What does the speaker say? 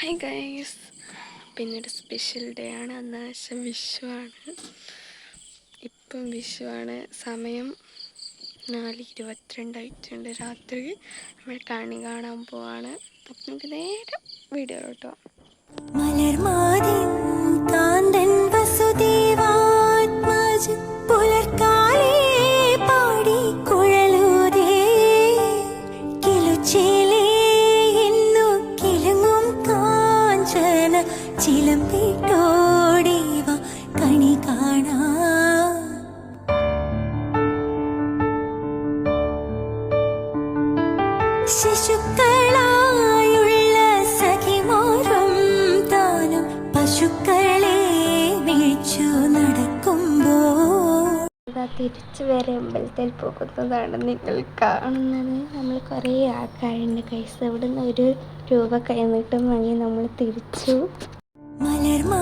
Hi guys, പിന്നൊരു special day ആണ്. അന്ന് വെച്ചാൽ വിഷുവാണ്. ഇപ്പം വിഷുവാണ്. സമയം 4:22 രാത്രി. നമ്മൾ കണി കാണാൻ പോവാണ്. അപ്പം നമുക്ക് നേരെ വീഡിയോ കേട്ടോ. ചിലമ്പിട്ടോടിവ കണി കാണാ ശിശുക്കളായുള്ള സഖിമാരും താനും പശുക്കളെ മേച്ചു നടക്കുമ്പോൾ തിരിച്ചു വരെ അമ്പലത്തിൽ പോകുന്നതാണ് നിങ്ങൾ കാണുന്നത്. നമ്മൾ കുറേ ആൾക്കാരുണ്ട് കൈസ്. അവിടെ നിന്ന് 1 രൂപ കൈനീട്ടം വാങ്ങി നമ്മൾ തിരിച്ചു. മലർമാ